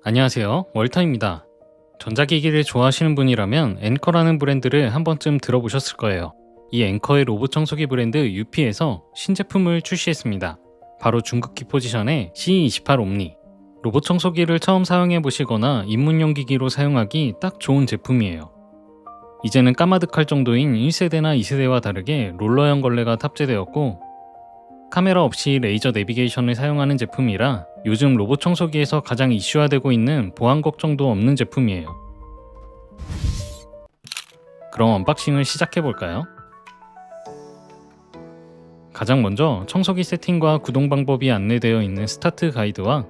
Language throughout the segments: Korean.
안녕하세요. 월터입니다. 전자기기를 좋아하시는 분이라면 앵커라는 브랜드를 한 번쯤 들어보셨을 거예요. 이 앵커의 로봇 청소기 브랜드 UP에서 신제품을 출시했습니다. 바로 중급기 포지션의 C28 옴니. 로봇 청소기를 처음 사용해 보시거나 입문용 기기로 사용하기 딱 좋은 제품이에요. 이제는 까마득할 정도인 1세대나 2세대와 다르게 롤러형 걸레가 탑재되었고, 카메라 없이 레이저 내비게이션을 사용하는 제품이라 요즘 로봇 청소기에서 가장 이슈화되고 있는 보안 걱정도 없는 제품이에요. 그럼 언박싱을 시작해볼까요? 가장 먼저 청소기 세팅과 구동 방법이 안내되어 있는 스타트 가이드와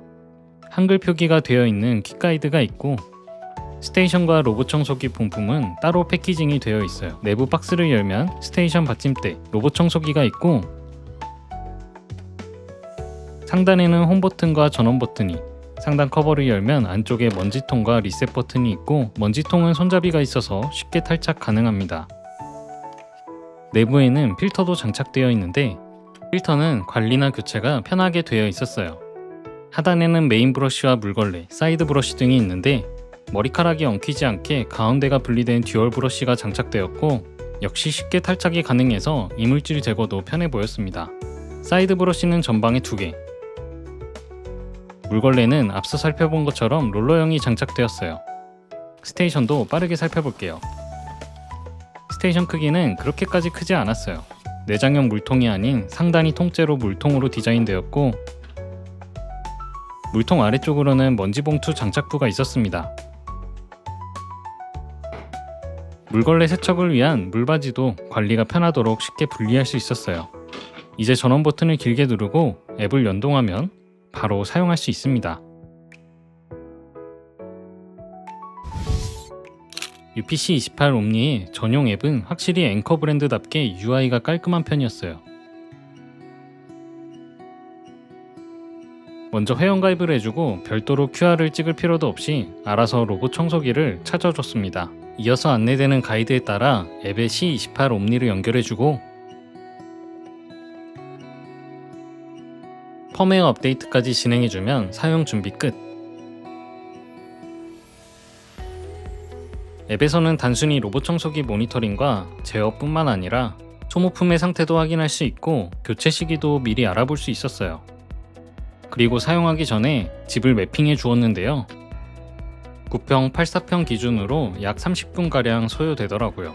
한글 표기가 되어 있는 킥 가이드가 있고, 스테이션과 로봇 청소기 본품은 따로 패키징이 되어 있어요. 내부 박스를 열면 스테이션 받침대, 로봇 청소기가 있고, 상단에는 홈 버튼과 전원 버튼이, 상단 커버를 열면 안쪽에 먼지통과 리셋 버튼이 있고, 먼지통은 손잡이가 있어서 쉽게 탈착 가능합니다. 내부에는 필터도 장착되어 있는데, 필터는 관리나 교체가 편하게 되어 있었어요. 하단에는 메인 브러쉬와 물걸레, 사이드 브러쉬 등이 있는데, 머리카락이 엉키지 않게 가운데가 분리된 듀얼 브러쉬가 장착되었고, 역시 쉽게 탈착이 가능해서 이물질 제거도 편해 보였습니다. 사이드 브러쉬는 전방에 2개, 물걸레는 앞서 살펴본 것처럼 롤러형이 장착되었어요. 스테이션도 빠르게 살펴볼게요. 스테이션 크기는 그렇게까지 크지 않았어요. 내장형 물통이 아닌 상단이 통째로 물통으로 디자인되었고, 물통 아래쪽으로는 먼지봉투 장착부가 있었습니다. 물걸레 세척을 위한 물바지도 관리가 편하도록 쉽게 분리할 수 있었어요. 이제 전원 버튼을 길게 누르고 앱을 연동하면 바로 사용할 수 있습니다. UPC28 옴니의 전용 앱은 확실히 앵커 브랜드답게 UI가 깔끔한 편이었어요. 먼저 회원가입을 해주고 별도로 QR을 찍을 필요도 없이 알아서 로봇 청소기를 찾아줬습니다. 이어서 안내되는 가이드에 따라 앱에 C28 옴니를 연결해주고 펌웨어 업데이트까지 진행해주면 사용 준비 끝. 앱에서는 단순히 로봇 청소기 모니터링과 제어뿐만 아니라 소모품의 상태도 확인할 수 있고, 교체 시기도 미리 알아볼 수 있었어요. 그리고 사용하기 전에 집을 매핑해 주었는데요. 9평, 8사평 기준으로 약 30분가량 소요되더라고요.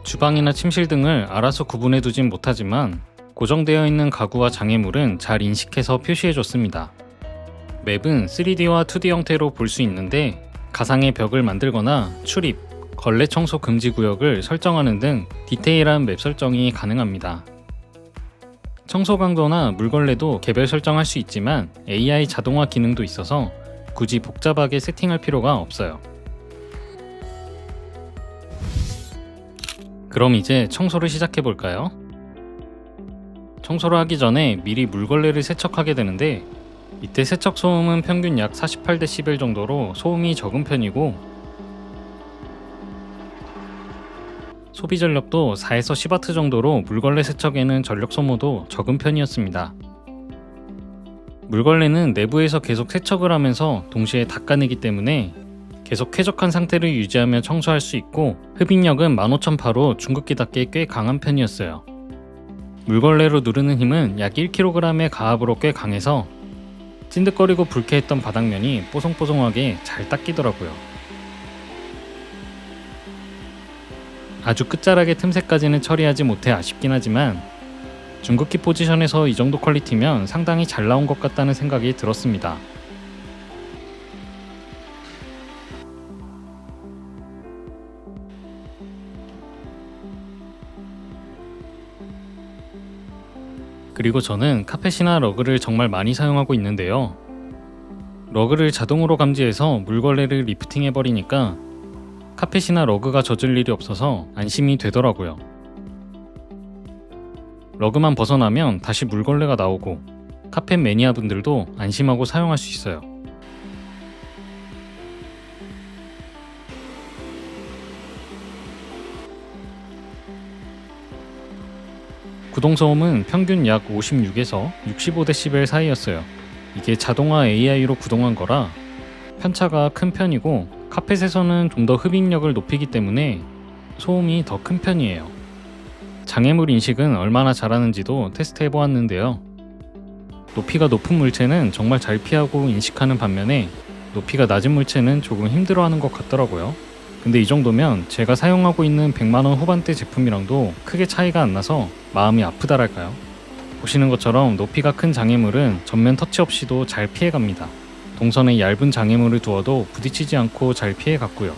주방이나 침실 등을 알아서 구분해 두진 못하지만 고정되어 있는 가구와 장애물은 잘 인식해서 표시해줬습니다. 맵은 3D와 2D 형태로 볼 수 있는데, 가상의 벽을 만들거나 출입, 걸레 청소 금지 구역을 설정하는 등 디테일한 맵 설정이 가능합니다. 청소 강도나 물걸레도 개별 설정할 수 있지만 AI 자동화 기능도 있어서 굳이 복잡하게 세팅할 필요가 없어요. 그럼 이제 청소를 시작해볼까요? 청소를 하기 전에 미리 물걸레를 세척하게 되는데, 이때 세척 소음은 평균 약 48dB 정도로 소음이 적은 편이고, 소비 전력도 4에서 10W 정도로 물걸레 세척에는 전력 소모도 적은 편이었습니다. 물걸레는 내부에서 계속 세척을 하면서 동시에 닦아내기 때문에 계속 쾌적한 상태를 유지하며 청소할 수 있고, 흡입력은 15000파로 중급기답게 꽤 강한 편이었어요. 물걸레로 누르는 힘은 약 1kg의 가압으로 꽤 강해서 찐득거리고 불쾌했던 바닥면이 뽀송뽀송하게 잘 닦이더라고요. 아주 끝자락의 틈새까지는 처리하지 못해 아쉽긴 하지만 중급기 포지션에서 이 정도 퀄리티면 상당히 잘 나온 것 같다는 생각이 들었습니다. 그리고 저는 카펫이나 러그를 정말 많이 사용하고 있는데요. 러그를 자동으로 감지해서 물걸레를 리프팅해버리니까 카펫이나 러그가 젖을 일이 없어서 안심이 되더라고요. 러그만 벗어나면 다시 물걸레가 나오고, 카펫 매니아 분들도 안심하고 사용할 수 있어요. 구동소음은 평균 약 56에서 65dB 사이였어요. 이게 자동화 AI로 구동한 거라 편차가 큰 편이고 카펫에서는 좀 더 흡입력을 높이기 때문에 소음이 더 큰 편이에요. 장애물 인식은 얼마나 잘하는지도 테스트 해보았는데요. 높이가 높은 물체는 정말 잘 피하고 인식하는 반면에 높이가 낮은 물체는 조금 힘들어하는 것 같더라고요. 근데 이 정도면 제가 사용하고 있는 100만원 후반대 제품이랑도 크게 차이가 안 나서 마음이 아프다랄까요? 보시는 것처럼 높이가 큰 장애물은 전면 터치 없이도 잘 피해갑니다. 동선에 얇은 장애물을 두어도 부딪히지 않고 잘 피해갔고요.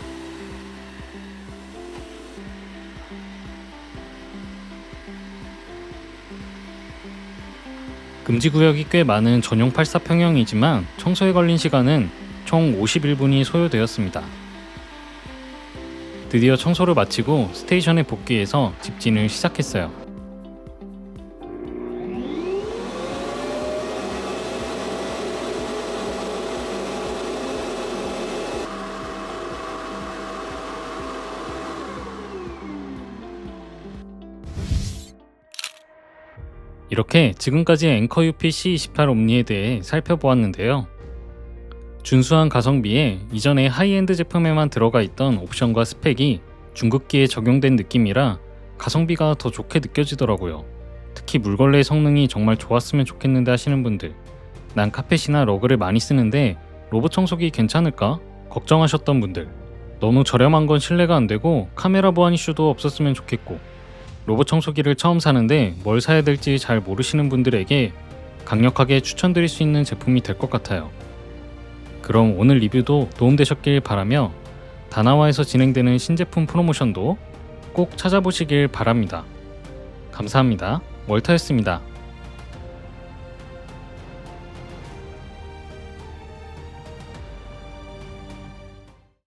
금지 구역이 꽤 많은 전용 84평형이지만 청소에 걸린 시간은 총 51분이 소요되었습니다. 드디어 청소를 마치고 스테이션에 복귀해서 집진을 시작했어요. 이렇게 지금까지 앵커 UP C28 옴니에 대해 살펴보았는데요. 준수한 가성비에 이전에 하이엔드 제품에만 들어가 있던 옵션과 스펙이 중급기에 적용된 느낌이라 가성비가 더 좋게 느껴지더라고요. 특히 물걸레 성능이 정말 좋았으면 좋겠는데 하시는 분들, 난 카펫이나 러그를 많이 쓰는데 로봇 청소기 괜찮을까? 걱정하셨던 분들, 너무 저렴한 건 신뢰가 안 되고 카메라 보안 이슈도 없었으면 좋겠고, 로봇 청소기를 처음 사는데 뭘 사야 될지 잘 모르시는 분들에게 강력하게 추천드릴 수 있는 제품이 될 것 같아요. 그럼 오늘 리뷰도 도움되셨길 바라며 다나와에서 진행되는 신제품 프로모션도 꼭 찾아보시길 바랍니다. 감사합니다. 월터였습니다.